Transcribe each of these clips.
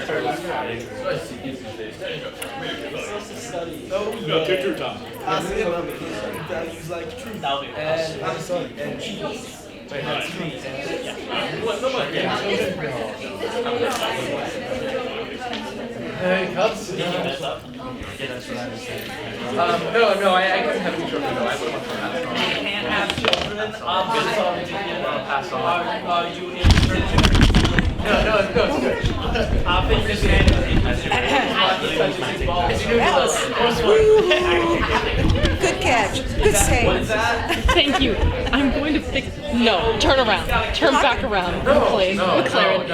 Take your time. Values like truth and honesty and cheese. Hey, Cubs. No, I couldn't have any children, though. I would want to pass on. You can't have children. Pass on. Are you interested? No, it's good. I think this man Good catch. Good save. What is that? Thank you. I'm going to fix. No, turn around. Turn back around. Maclaren.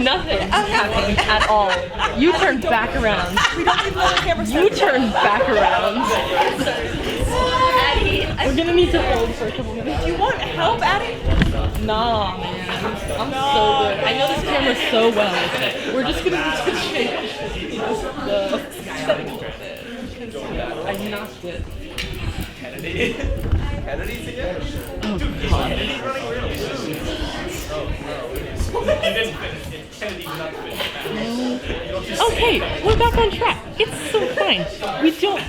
Nothing happening at all. You turn back around. We don't even want the camera You turn back around. We're gonna need to hold for a couple minutes. You want help, Addie? Nah, man. I'm so good. I know this camera so well. We're just gonna need to change the settings. I knocked it. Kennedy's again? Oh, Dude, God. Kennedy's running really good. He didn't finish. Kennedy's not finished. Okay, we're back on track. It's so fine. We don't.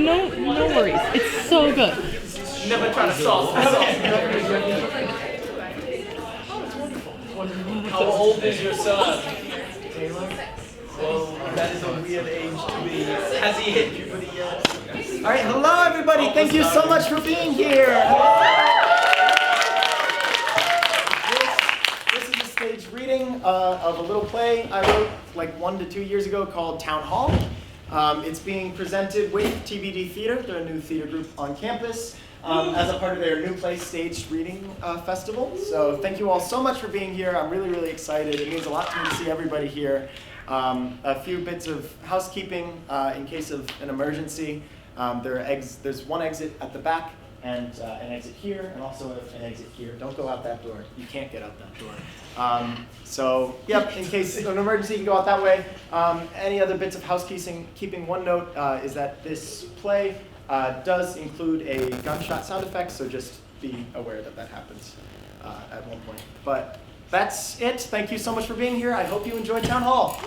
No worries. It's so good. Never try to solve this. How old is your son? Taylor? Well, that is a weird age to be. Has he hit puberty yet? All right, hello everybody. Thank you so much for being here. This is a staged reading of a little play I wrote like 1 to 2 years ago called Town Hall. It's being presented with TBD Theater. They're a new theater group on campus as a part of their new play staged reading festival. So thank you all so much for being here. I'm really, really excited. It means a lot to me to see everybody here. A few bits of housekeeping in case of an emergency. There's one exit at the back and an exit here and also an exit here. Don't go out that door. You can't get out that door. So, yep, in case of an emergency, you can go out that way. Any other bits of housekeeping? One note is that this play does include a gunshot sound effect, so just be aware that that happens at one point. But that's it. Thank you so much for being here. I hope you enjoyed Town Hall.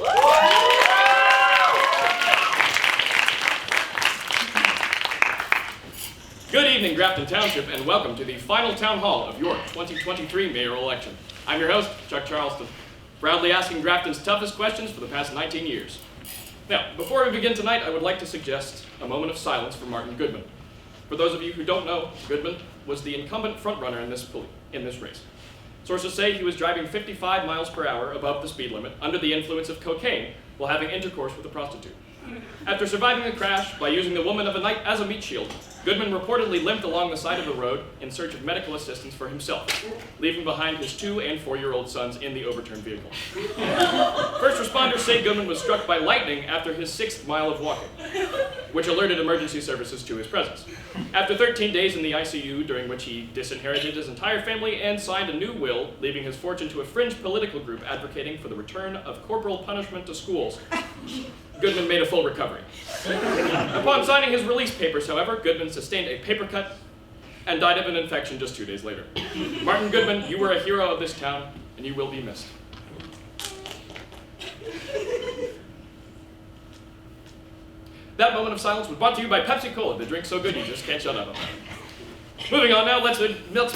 Good evening, Grafton Township, and welcome to the final town hall of your 2023 mayoral election. I'm your host, Chuck Charleston, proudly asking Grafton's toughest questions for the past 19 years. Now, before we begin tonight, I would like to suggest a moment of silence for Martin Goodman. For those of you who don't know, Goodman was the incumbent frontrunner in this race. Sources say he was driving 55 miles per hour above the speed limit under the influence of cocaine while having intercourse with a prostitute. After surviving the crash by using the woman of a night as a meat shield, Goodman reportedly limped along the side of the road in search of medical assistance for himself, leaving behind his 2- and 4-year-old sons in the overturned vehicle. First responders say Goodman was struck by lightning after his 6th mile of walking, which alerted emergency services to his presence. After 13 days in the ICU, during which he disinherited his entire family and signed a new will, leaving his fortune to a fringe political group advocating for the return of corporal punishment to schools, Goodman made a full recovery. Upon signing his release papers, however, Goodman sustained a paper cut and died of an infection just 2 days later. Martin Goodman, you were a hero of this town, and you will be missed. That moment of silence was brought to you by Pepsi Cola, the drink so good you just can't shut up about it. Moving on now, let's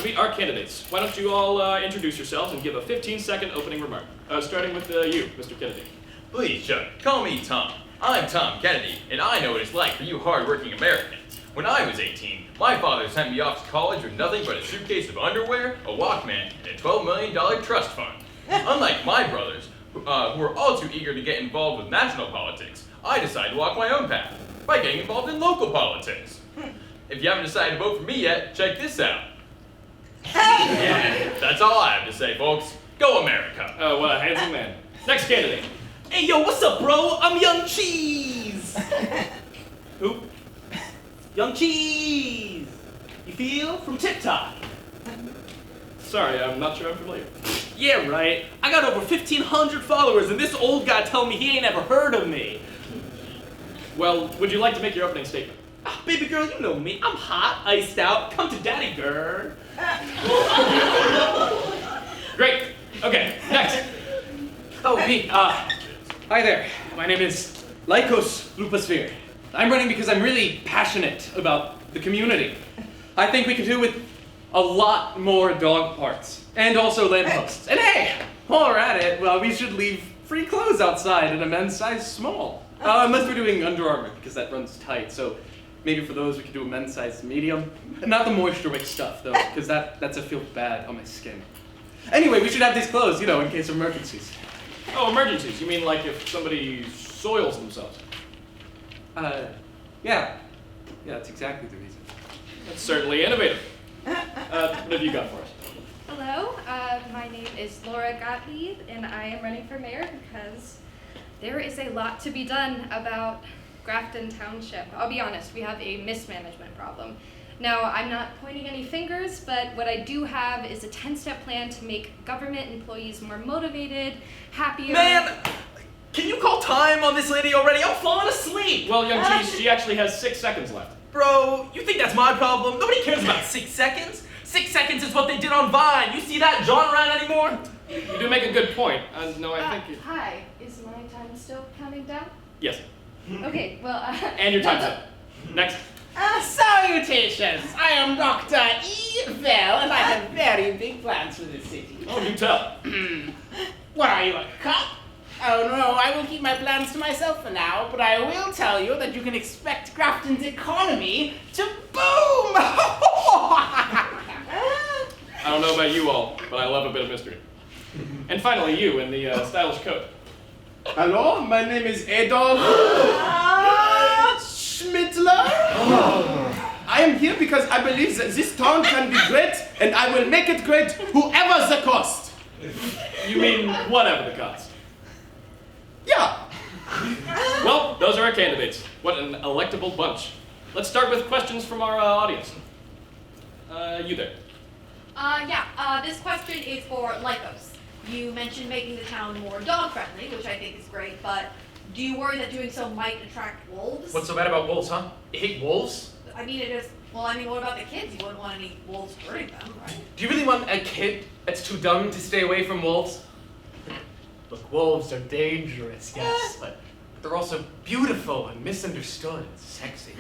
meet our candidates. Why don't you all introduce yourselves and give a 15-second opening remark, starting with you, Mr. Kennedy. Please, Chuck, call me Tom. I'm Tom Kennedy, and I know what it's like for you hard-working Americans. When I was 18, my father sent me off to college with nothing but a suitcase of underwear, a Walkman, and a $12 million trust fund. Unlike my brothers, who were all too eager to get involved with national politics, I decided to walk my own path by getting involved in local politics. If you haven't decided to vote for me yet, check this out. Yeah, that's all I have to say, folks. Go America. Oh, what a handsome man. Next candidate. Hey, yo, what's up, bro? I'm Young Cheese. Who? Young Cheese. You feel? From TikTok. Sorry, I'm not sure I'm familiar. Yeah, right. I got over 1,500 followers, and this old guy told me he ain't ever heard of me. Well, would you like to make your opening statement? Ah, baby girl, you know me. I'm hot, iced out. Come to daddy, girl. Great. Okay, next. Oh, me. Hi there. My name is Lycos Lupasphere. I'm running because I'm really passionate about the community. I think we could do with a lot more dog parks and also lampposts. And hey, while we're at it, well, we should leave free clothes outside in a men's size small. Unless we're doing Under Armour because that runs tight. So maybe for those we could do a men's size medium. Not the Moisture Wick stuff though, because that's a feel bad on my skin. Anyway, we should have these clothes, you know, in case of emergencies. Oh, emergencies. You mean like if somebody soils themselves? Yeah, that's exactly the reason. That's certainly innovative. What have you got for us? Hello, my name is Laura Gottlieb, and I am running for mayor because there is a lot to be done about Grafton Township. I'll be honest, we have a mismanagement problem. Now, I'm not pointing any fingers, but what I do have is a 10-step plan to make government employees more motivated, happier. Man, can you call time on this lady already? I'm falling asleep. Well, young cheese, she actually has 6 seconds left. Bro, you think that's my problem? Nobody cares about 6 seconds. 6 seconds is what they did on Vine. You see that John around anymore? You do make a good point. No, I think it... Hi, is my time still counting down? Yes. Okay, well, And your time's up. Next. Salutations! I am Dr. Erik Wells, and I have very big plans for this city. Oh, do tell. What are you, a cop? Oh no, I will keep my plans to myself for now, but I will tell you that you can expect Grafton's economy to boom! I don't know about you all, but I love a bit of mystery. And finally, you in the stylish coat. Hello, my name is Adolf Schmittler. I am here because I believe that this town can be great, and I will make it great, whoever the cost. You mean whatever the cost? Yeah. Well, those are our candidates. What an electable bunch. Let's start with questions from our audience. You there. This question is for Lycos. You mentioned making the town more dog-friendly, which I think is great, but do you worry that doing so might attract wolves? What's so bad about wolves, huh? You hate wolves? I mean, it is. Well, I mean, what about the kids? You wouldn't want any wolves hurting them, right? Do you really want a kid that's too dumb to stay away from wolves? Look, wolves are dangerous, yes, but they're also beautiful and misunderstood and sexy.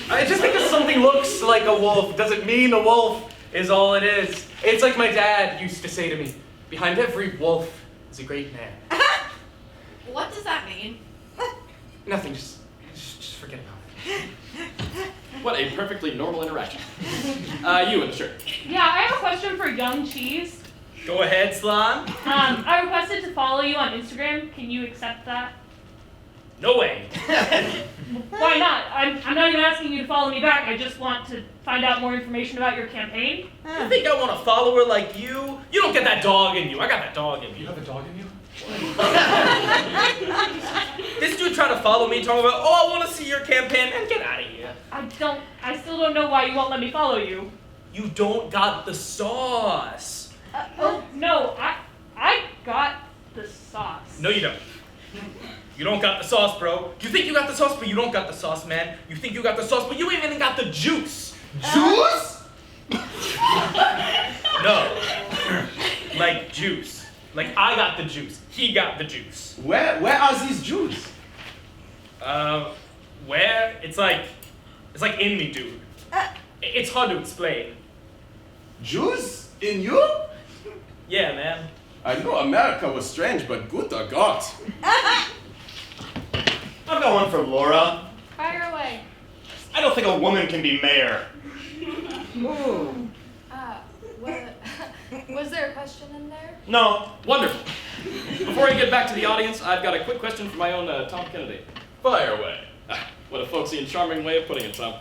Just because something looks like a wolf doesn't mean a wolf is all it is. It's like my dad used to say to me, behind every wolf is a great man. What does that mean? Nothing, just forget about it. What a perfectly normal interaction. You in the shirt. Yeah, I have a question for Young Cheese. Go ahead, Slime. I requested to follow you on Instagram. Can you accept that? No way. Why not? I'm not even asking you to follow me back. I just want to find out more information about your campaign. You think I want a follower like you? You don't get that dog in you. I got that dog in me. You have a dog in you? This dude trying to follow me, talking about, oh, I want to see your campaign, man, get out of here. I still don't know why you won't let me follow you. You don't got the sauce. No, I got the sauce. No, you don't. You don't got the sauce, bro. You think you got the sauce, but you don't got the sauce, man. You think you got the sauce, but you ain't even got the juice. Juice? No. Like juice. Like I got the juice. He got the juice. Where are these Jews? Where? It's like in me, dude. It's hard to explain. Jews? In you? Yeah, man. I know America was strange, but good to God. I've got one for Laura. Fire away. I don't think a woman can be mayor. Was there a question in there? No. Wonderful. Before I get back to the audience, I've got a quick question for my own Tom Kennedy. Fire away. What a folksy and charming way of putting it, Tom.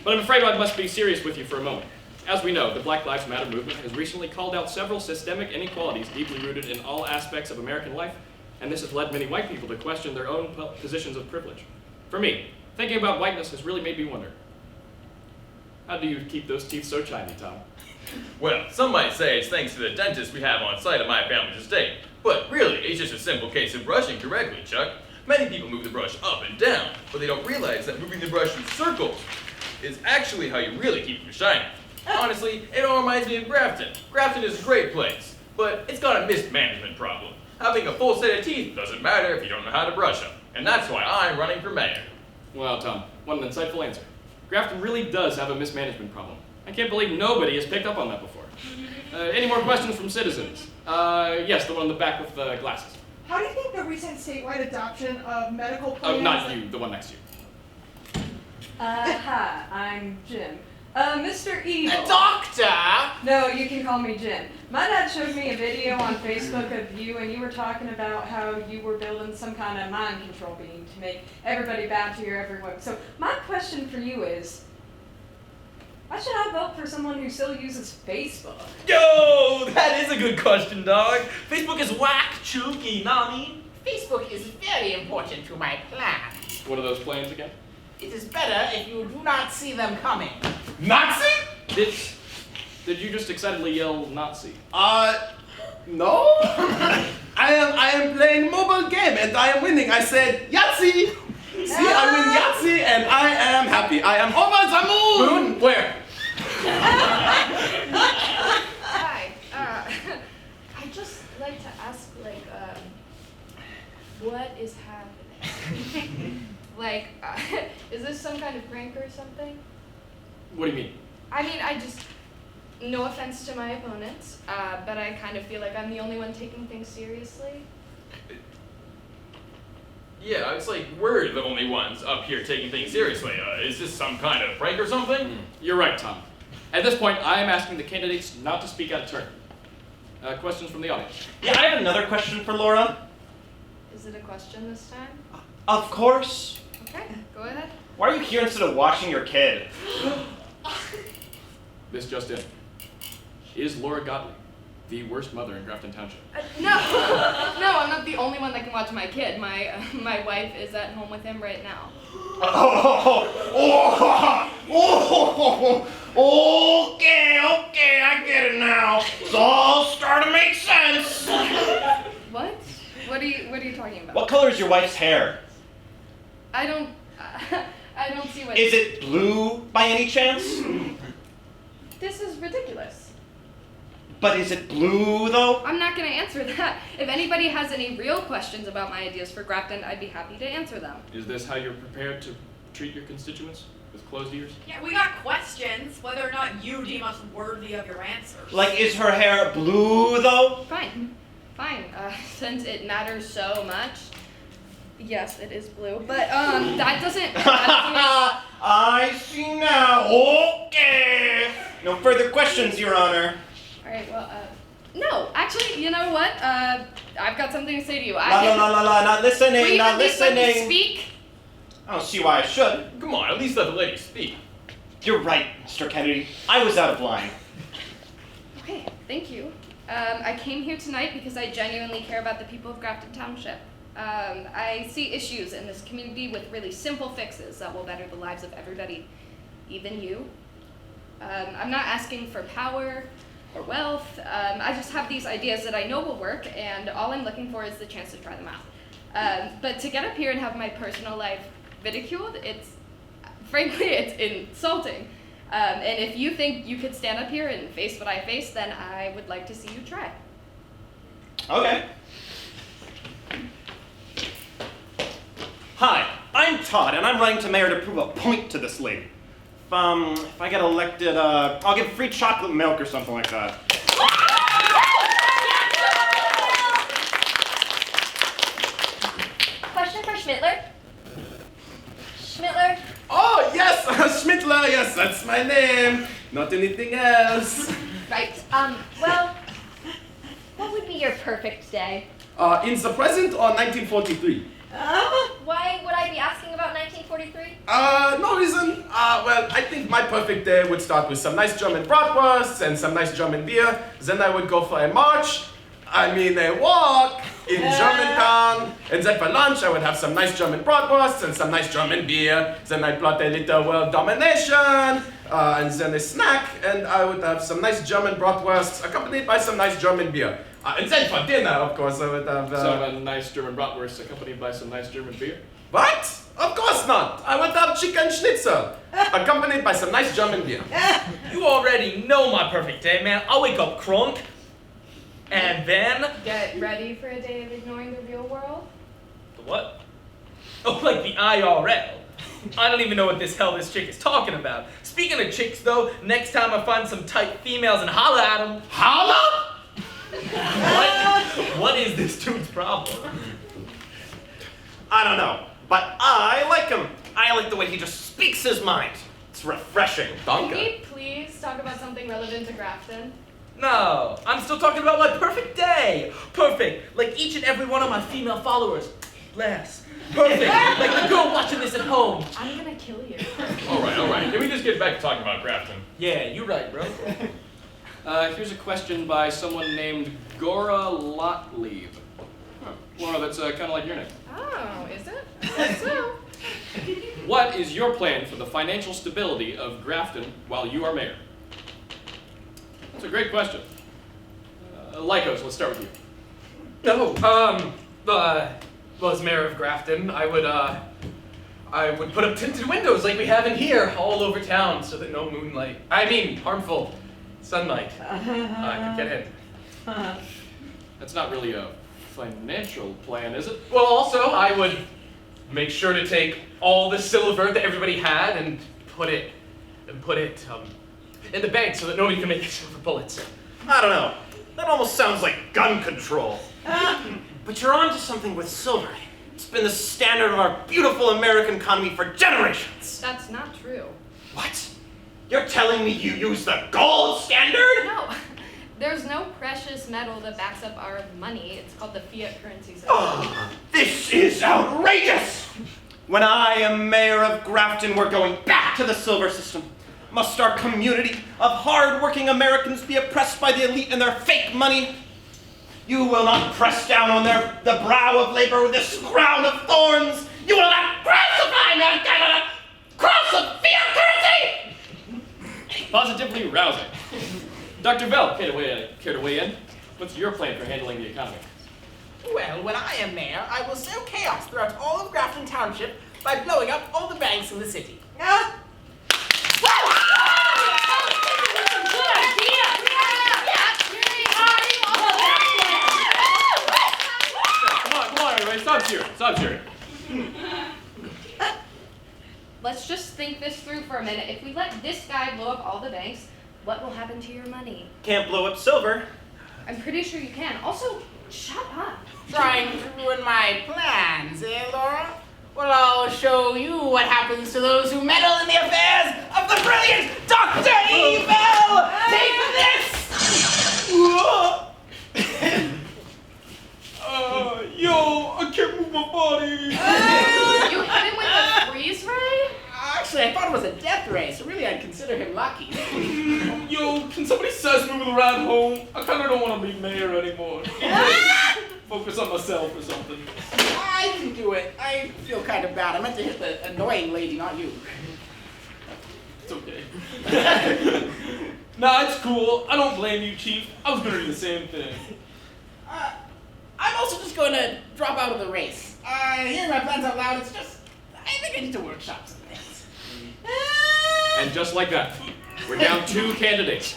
But I'm afraid I must be serious with you for a moment. As we know, the Black Lives Matter movement has recently called out several systemic inequalities deeply rooted in all aspects of American life, and this has led many white people to question their own positions of privilege. For me, thinking about whiteness has really made me wonder. How do you keep those teeth so shiny, Tom? Well, some might say it's thanks to the dentist we have on site at my family's estate. But really, it's just a simple case of brushing correctly, Chuck. Many people move the brush up and down, but they don't realize that moving the brush in circles is actually how you really keep them shiny. Honestly, it all reminds me of Grafton. Grafton is a great place, but it's got a mismanagement problem. Having a full set of teeth doesn't matter if you don't know how to brush them. And that's why I'm running for mayor. Well, Tom, what an insightful answer. Grafton really does have a mismanagement problem. I can't believe nobody has picked up on that before. Any more questions from citizens? Yes, the one in the back with the glasses. How do you think the recent statewide adoption of medical plans... Not you, the one next to you. Hi, I'm Jim. Mr. Evil. Doctor! No, you can call me Jim. My dad showed me a video on Facebook of you, and you were talking about how you were building some kind of mind control beam to make everybody bow to your every whim. So my question for you is, why should I vote for someone who still uses Facebook? Yo, that is a good question, dog. Facebook is whack, chooky, know what I mean? Facebook is very important to my plan. What are those plans again? It is better if you do not see them coming. Nazi? Did you just excitedly yell Nazi? No. I am playing mobile game and I am winning. I said Yahtzee. See, I win Yahtzee and I am happy. I am over the moon. Moon? Where? Hi. I'd just like to ask, what is happening? Is this some kind of prank or something? What do you mean? I mean, no offense to my opponents, but I kind of feel like I'm the only one taking things seriously. Yeah, it's like we're the only ones up here taking things seriously. Is this some kind of prank or something? You're right, Tom. At this point, I am asking the candidates not to speak out of turn. Questions from the audience? Yeah, I have another question for Laura. Is it a question this time? Of course. Okay, go ahead. Why are you here instead of watching your kid? This just in. Is Laura Gottlieb the worst mother in Grafton Township? No, I'm not the only one that can watch my kid. My wife is at home with him right now. Okay, I get it now. It's all starting to make sense. What? What are you talking about? What color is your wife's hair? I don't see what. Is it blue by any chance? This is ridiculous. But is it blue though? I'm not going to answer that. If anybody has any real questions about my ideas for Grafton, I'd be happy to answer them. Is this how you're prepared to treat your constituents? With closed ears? Yeah, we got questions, whether or not you deem us worthy of your answers. Like, is her hair blue though? Fine. Since it matters so much, yes, it is blue. But that doesn't I see now. Okay. No further questions, Your Honor. All right. Well, no. Actually, you know what? I've got something to say to you. Not listening. Will you Not at least let me listening. speak? I don't see why I should. Come on, at least let the lady speak. You're right, Mr. Kennedy. I was out of line. Okay. Thank you. I came here tonight because I genuinely care about the people of Grafton Township. I see issues in this community with really simple fixes that will better the lives of everybody, even you. I'm not asking for power or wealth. I just have these ideas that I know will work, and all I'm looking for is the chance to try them out. But to get up here and have my personal life ridiculed, frankly, it's insulting. And if you think you could stand up here and face what I face, then I would like to see you try. Okay. Hi, I'm Todd, and I'm running to mayor to prove a point to this lady. If I get elected, I'll give free chocolate milk or something like that. Question for Schmittler. Schmittler? Oh, yes, Schmittler, yes, that's my name. Not anything else. Right. Well, what would be your perfect day? In the present or 1943? Why would I be asking about 1943? No reason. Well, I think my perfect day would start with some nice German bratwurst and some nice German beer. Then I would go for a walk in Germantown. And then for lunch, I would have some nice German bratwurst and some nice German beer. Then I'd plot a little world domination. And then a snack, and I would have some nice German bratwurst accompanied by some nice German beer. And then for dinner, of course, I would have... Some nice German bratwurst accompanied by some nice German beer? What? Of course not! I would have chicken schnitzel, accompanied by some nice German beer. You already know my perfect day, man. I'll wake up crunk, And then... Get ready for a day of ignoring the real world. The what? Oh, like the IRL. I don't even know what this chick is talking about. Speaking of chicks, though, next time I find some tight females and holla at them. Holla? What is this dude's problem? I don't know, but I like him. I like the way he just speaks his mind. It's refreshing. Can we please talk about something relevant to Grafton? No, I'm still talking about my perfect day. Perfect, like each and every one of my female followers. Bless. Perfect, like the girl watching this at home. I'm gonna kill you. All right. Can we just get back to talking about Grafton? Yeah, you're right, bro. Here's a question by someone named Gora Lotlieb. Laura, that's kind of like your name. Oh, is it? I guess so. What is your plan for the financial stability of Grafton while you are mayor? That's a great question. Lycos, let's start with you. Well, as mayor of Grafton, I would put up tinted windows like we have in here all over town so that no harmful sunlight could get in. That's not really a financial plan, is it? Well, also, I would make sure to take all the silver that everybody had and put it in the bank so that nobody can make silver bullets. I don't know. That almost sounds like gun control. But you're onto something with silver. It's been the standard of our beautiful American economy for generations. That's not true. What? You're telling me you use the gold standard? No. There's no precious metal that backs up our money. It's called the fiat currency system. Oh, this is outrageous! When I am mayor of Grafton, we're going back to the silver system. Must our community of hard-working Americans be oppressed by the elite and their fake money? You will not press down on the brow of labor with this crown of thorns. You will not crucify mankind on a cross of fiat currency! Positively rousing. Dr. Bell, care to weigh in? What's your plan for handling the economy? Well, when I am mayor, I will sow chaos throughout all of Grafton Township by blowing up all the banks in the city. Come on, everybody, stop cheering. Let's just think this through for a minute. If we let this guy blow up all the banks, what will happen to your money? Can't blow up silver. I'm pretty sure you can. Also, shut up. Trying to ruin my plans, eh, Laura? Well, I'll show you what happens to those who meddle in the affairs of the brilliant Dr. Evil! Take this! Yo, I can't move my body. You hit him with a freeze ray? Actually, I thought it was a death ray, so really I'd consider him lucky. Yo, can somebody sass me with a ride home? I kind of don't want to be mayor anymore. Focus on myself or something. I can do it. I feel kind of bad. I meant to hit the annoying lady, not you. It's okay. Nah, it's cool. I don't blame you, Chief. I was gonna do the same thing. I'm also just going to drop out of the race. Hearing my plans out loud, it's just, I think I need to workshop some things. And just like that, we're down 2 candidates.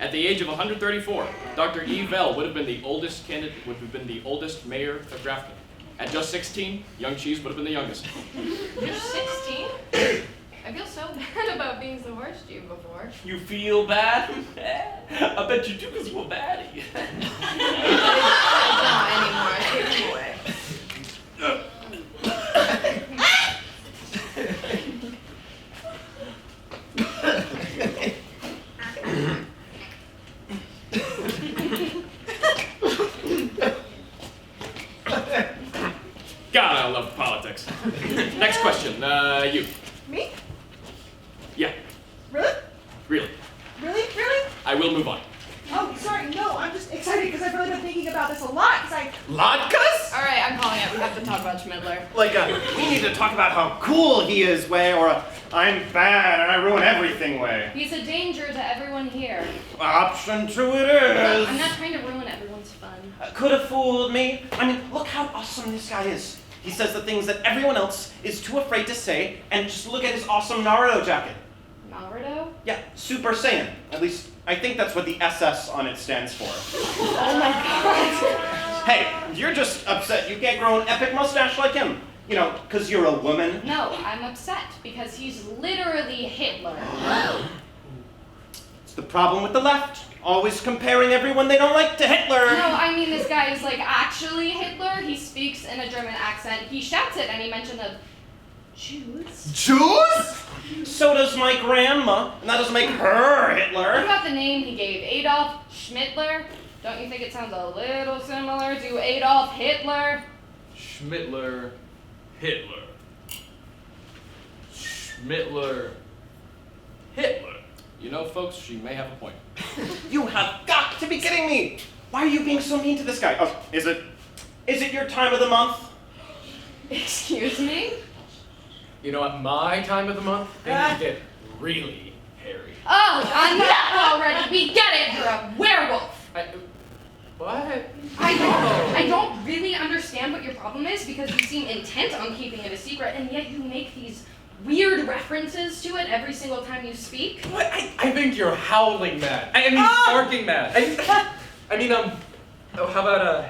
At the age of 134, Dr. E. Vell would have been the oldest mayor of Grafton. At just 16, young Cheese would have been the youngest. You're 16? I feel so bad about being the worst you before. You feel bad? I bet you do because you're a baddie. I don't anymore. Take me away. God, I love politics. Next question, you. Me? Yeah, Really? really. Really? I will move on. Oh, sorry, no, I'm just excited because I've really been thinking about this a lot, because Latkes? All right, I'm calling it. We have to talk about Schmidler. Like, we need to talk about how cool he is way, or I'm bad and I ruin everything way. He's a danger to everyone here. Option 2 it is. I'm not trying to ruin everyone's fun. Could have fooled me. I mean, look how awesome this guy is. He says the things that everyone else is too afraid to say, and just look at his awesome Naruto jacket. Naruto? Yeah, Super Saiyan. At least I think that's what the SS on it stands for. Oh my God. Hey, you're just upset you can't grow an epic mustache like him. You know, because you're a woman. No, I'm upset because he's literally Hitler. It's the problem with the left. Always comparing everyone they don't like to Hitler. No, I mean this guy is like actually Hitler. He speaks in a German accent. He shouts it and he mentioned of Jews. Jews? So does my grandma, and that doesn't make her What Hitler. about the name he gave? Adolf Schmittler? Don't you think it sounds a little similar to Adolf Hitler? Schmittler, Hitler. Schmittler, Hitler. You know, folks, she may have a point. You have got to be kidding me! Why are you being so mean to this guy? Oh, is it your time of the month? Excuse me? You know, at my time of the month, things get really hairy. Oh, enough already! We get it! You're a werewolf! What? I don't really understand what your problem is because you seem intent on keeping it a secret and yet you make these weird references to it every single time you speak. What? I think you're howling mad. I mean, barking mad. I mean, oh, how about,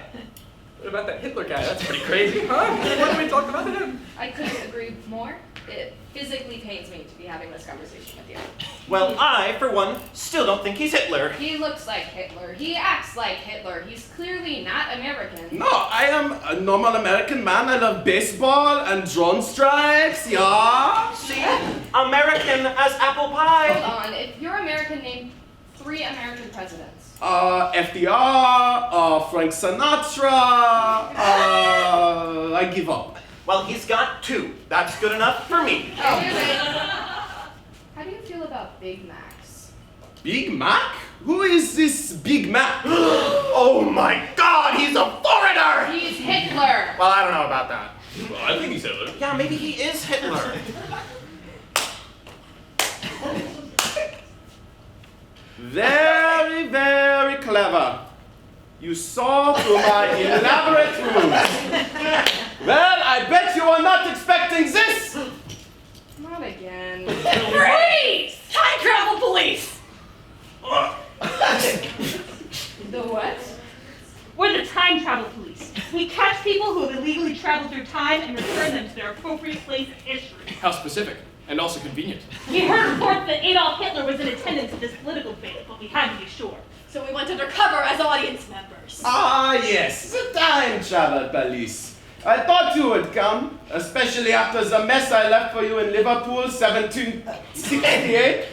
what about that Hitler guy? That's pretty crazy, huh? What did we talk about him? I couldn't agree more. It physically pains me to be having this conversation with you. Well, I, for one, still don't think he's Hitler. He looks like Hitler. He acts like Hitler. He's clearly not American. No, I am a normal American man. I love baseball and drone strikes, yeah? See? American as apple pie. Hold on. If you're American, name 3 American presidents. FDR, Frank Sinatra, I give up. Well, he's got 2. That's good enough for me. Oh, how do you feel about Big Macs? Big Mac? Who is this Big Mac? Oh my God, he's a foreigner! He's Hitler! Well, I don't know about that. Well, I think he's Hitler. Yeah, maybe he is Hitler. Very, very clever. You saw through my elaborate ruse. Well, I bet you are not expecting this. Not again. Freeze! Time travel police! The what? We're the time travel police. We catch people who have illegally traveled through time and return them to their appropriate place in history. How specific, and also convenient. We heard reports that Adolf Hitler was in attendance at this political debate, but we had to be sure. So we went undercover as audience members. Ah, yes, the time travel police. I thought you would come, especially after the mess I left for you in Liverpool, 1768.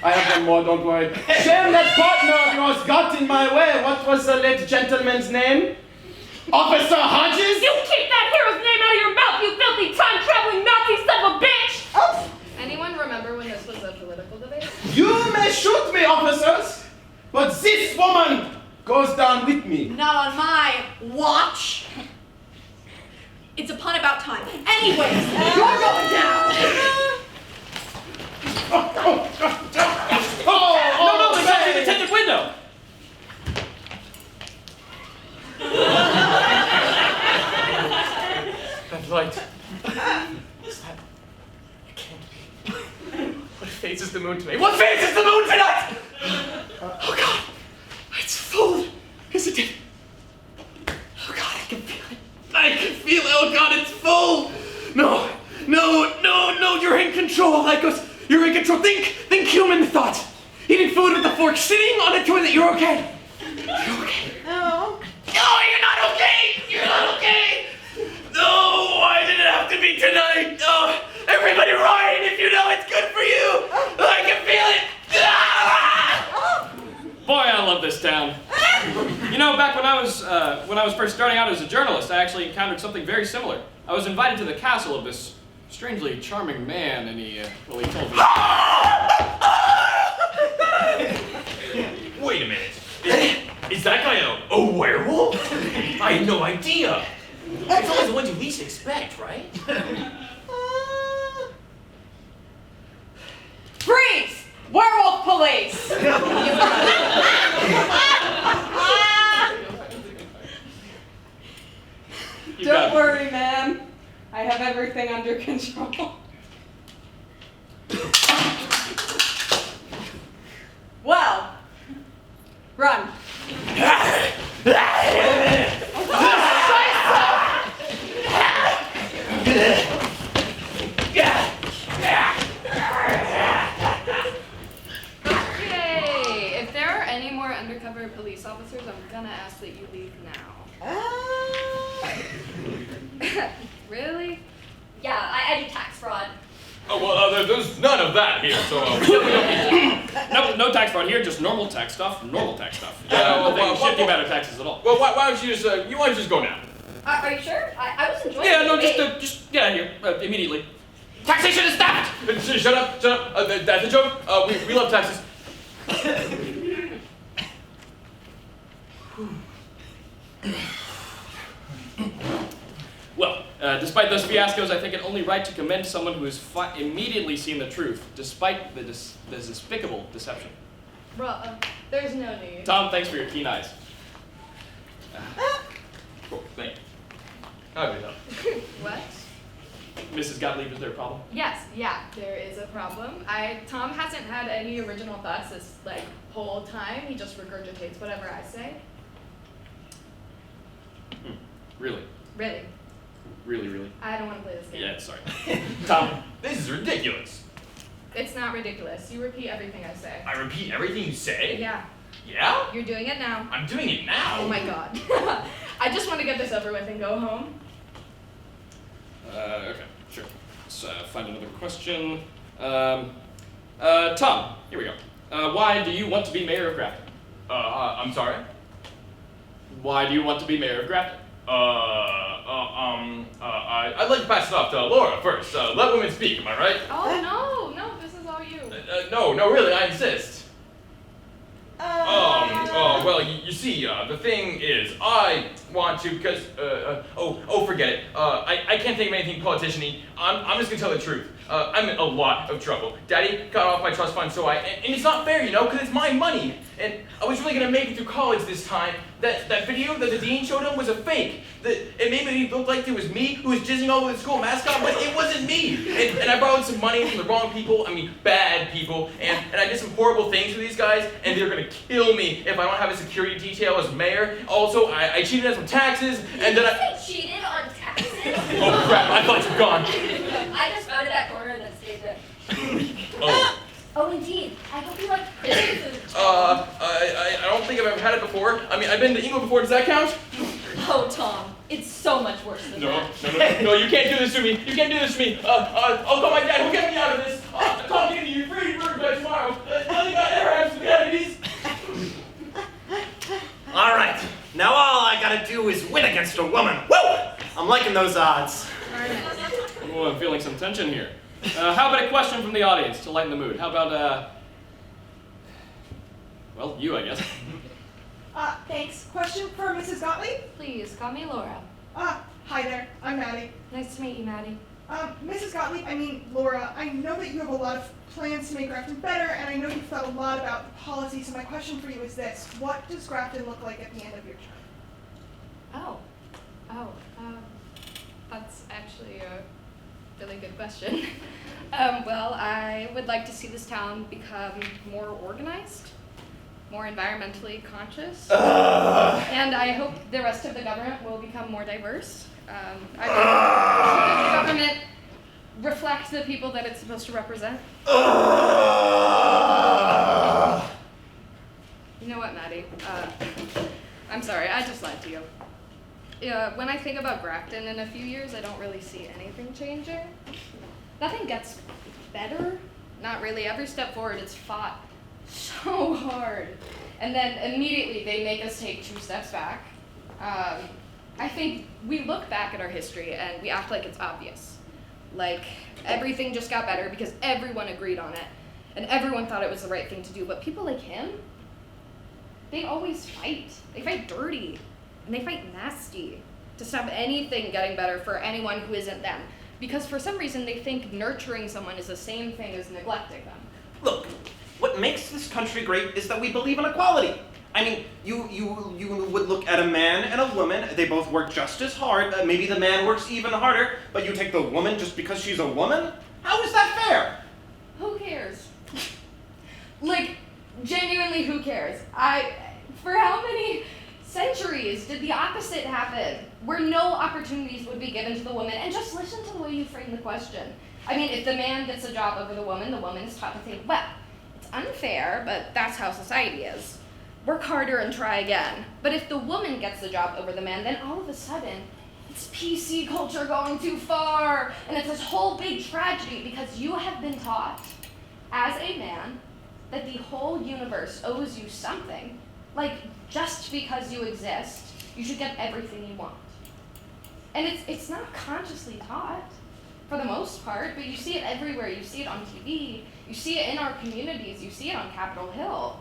I have one more, don't worry. Shame that partner of yours got in my way. What was the late gentleman's name? Officer Hodges? You keep that hero's name out of your mouth, you filthy time-traveling Nazi son of a bitch! Anyone remember when this was a political debate? You may shoot me, officers, but this woman goes down with me. Not on my watch. It's a pun about time. Anyways, you're going down. No, there's actually the tinted window! That light. Is that... It can't be. What faces the moon tonight? What faces the moon tonight? Oh God! It's full! Is it? Oh God, I can feel it. I can feel it! Oh God, it's full! No! You're in control, Lycos! You're in control! Think human thought! Eating food with a fork, sitting on a toilet, you're okay! You're okay. No. No, you're not okay! You're not okay! No, why did it have to be tonight? Oh, everybody run if you know it's good for you! I can feel it! Ah! Boy, I love this town. You know, back when I was first starting out as a journalist, I actually encountered something very similar. I was invited to the castle of this strangely charming man, and he told me... Wait a minute. Is that guy a werewolf? I had no idea. It's always the ones you least expect, right? Freeze! Werewolf police! Don't worry, man. I have everything under control. Well, Really? Yeah, I do tax fraud. Oh, well, there's none of that here, so... No tax fraud here, just normal tax stuff, normal tax stuff. Yeah, Nothing shifty about our taxes at all. Well, why don't you just go now? Are you sure? I was enjoying Yeah, the no, debate. just get out of here, immediately. Taxation is stopped! Shut up. That's a joke. We love taxes. Well, despite those fiascos, I think it only right to commend someone who has immediately seen the truth, despite the despicable deception. There's no need. Tom, thanks for your keen eyes. Cool, thank you. How do you know? What? Mrs. Gottlieb, is there a problem? Yes, there is a problem. Tom hasn't had any original thoughts this whole time. He just regurgitates whatever I say. Really? Really? Really? I don't want to play this game. Yeah, sorry. Tom. This is ridiculous. It's not ridiculous. You repeat everything I say. I repeat everything you say? Yeah. Yeah? You're doing it now. I'm doing it now? Oh my god. I just want to get this over with and go home. Okay, sure. Let's find another question. Tom, here we go. Why do you want to be mayor of Grafton? I'm sorry? Why do you want to be mayor of Grafton? I'd like to pass it off to Laura first. Let women speak, am I right? Oh, no, this is all you. No, really, I insist. Well, you see, the thing is, I want to, because, forget it. I can't think of anything politician-y. I'm just gonna tell the truth. I'm in a lot of trouble. Daddy got off my trust fund, and it's not fair, because it's my money. And I was really gonna make it through college this time. That video that the dean showed him was a fake. It made me look like it was me who was jizzing all over the school mascot, but it wasn't me. And I borrowed some money from the wrong people, bad people, and I did some horrible things for these guys, and they're gonna kill me if I don't have a security detail as mayor. Also, I cheated on some taxes, and then You cheated on taxes? Oh crap, I thought you were gone. I just voted that corner and then stayed there. Oh. Oh, indeed. I hope you like Christmas food. I don't think I've ever had it before. I've been to England before. Does that count? Oh, Tom, it's so much worse than that. No, you can't do this to me. You can't do this to me. I'll call my dad. He'll get me out of this. Tom, get you free to work by tomorrow. Nothing bad ever happens to the Kennedys. All right, now all I gotta do is win against a woman. Whoa! I'm liking those odds. Oh, I'm feeling some tension here. How about a question from the audience to lighten the mood? How about, well, you, I guess. Thanks. Question for Mrs. Gottlieb? Please, call me Laura. Hi there. I'm Maddie. Nice to meet you, Maddie. Mrs. Gottlieb, Laura, I know that you have a lot of plans to make Grafton better, and I know you've thought a lot about the policy, so my question for you is this. What does Grafton look like at the end of your term? That's actually a really good question. Well, I would like to see this town become more organized, more environmentally conscious, and I hope the rest of the government will become more diverse. I hope the government reflects the people that it's supposed to represent. You know what, Maddie? I'm sorry, I just lied to you. When I think about Grafton in a few years, I don't really see anything changing. Nothing gets better. Not really. Every step forward is fought so hard. And then immediately they make us take 2 steps back. I think we look back at our history and we act like it's obvious. Like everything just got better because everyone agreed on it and everyone thought it was the right thing to do. But people like him, they always fight. They fight dirty and they fight nasty to stop anything getting better for anyone who isn't them. Because for some reason they think nurturing someone is the same thing as neglecting them. Look, what makes this country great is that we believe in equality. You would look at a man and a woman, they both work just as hard, maybe the man works even harder, but you take the woman just because she's a woman? How is that fair? Who cares? Like, genuinely, who cares? For how many centuries did the opposite happen? Where no opportunities would be given to the woman? And just listen to the way you frame the question. If the man gets a job over the woman is taught to think, well, it's unfair, but that's how society is. Work harder and try again. But if the woman gets the job over the man, then all of a sudden, it's PC culture going too far, and it's this whole big tragedy because you have been taught, as a man, that the whole universe owes you something. Like, just because you exist, you should get everything you want. And it's not consciously taught, for the most part, but you see it everywhere. You see it on TV, you see it in our communities, you see it on Capitol Hill.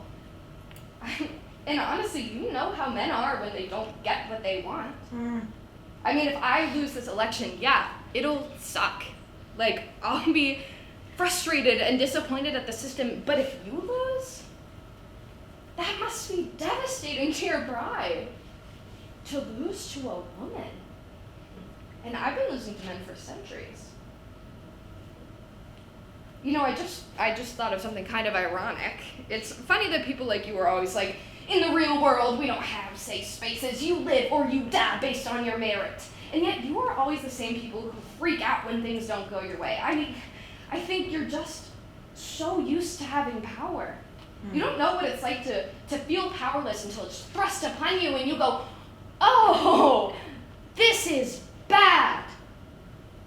And honestly, you know how men are when they don't get what they want. I mean, if I lose this election, yeah, it'll suck. Like, I'll be frustrated and disappointed at the system, but if you lose, that must be devastating to your bride. To lose to a woman. And I've been losing to men for centuries. You know, I just thought of something kind of ironic. It's funny that people like you are always like, in the real world, we don't have safe spaces. You live or you die based on your merit. And yet you are always the same people who freak out when things don't go your way. I mean, I think you're just so used to having power. You don't know what it's like to feel powerless until it's thrust upon you and you go, oh, this is bad.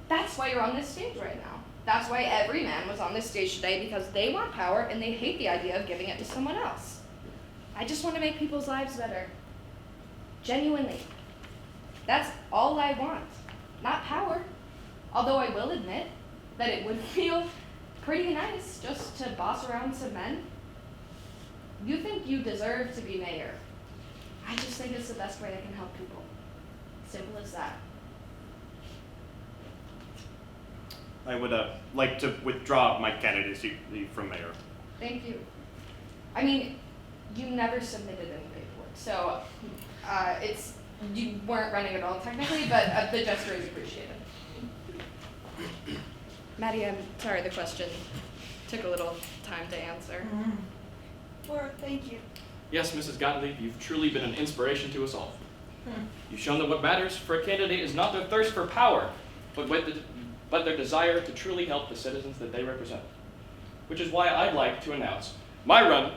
That's why you're on this stage right now. That's why every man was on this stage today, because they want power and they hate the idea of giving it to someone else. I just want to make people's lives better. Genuinely. That's all I want. Not power. Although I will admit that it would feel pretty nice just to boss around some men. You think you deserve to be mayor. I just think it's the best way I can help people. Simple as that. I would like to withdraw my candidacy from mayor. Thank you. I mean, you never submitted any paperwork, so you weren't running at all technically, but the gesture is appreciated. Maddie, I'm sorry the question took a little time to answer. Laura, thank you. Yes, Mrs. Gottlieb, you've truly been an inspiration to us all. You've shown that what matters for a candidate is not their thirst for power, but their desire to truly help the citizens that they represent. Which is why I'd like to announce my run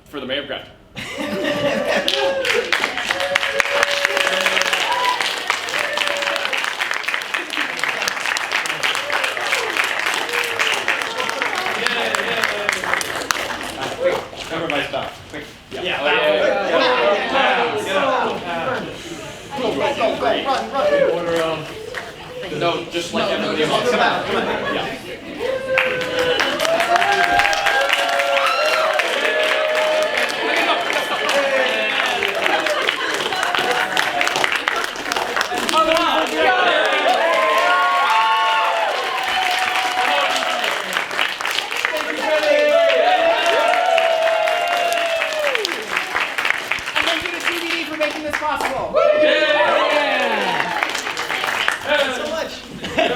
for the mayor of Grafton. Cover my stuff. Quick. Yeah. Run. No, just like everybody else. Come on. Yeah. And thank you to CBD for making this possible.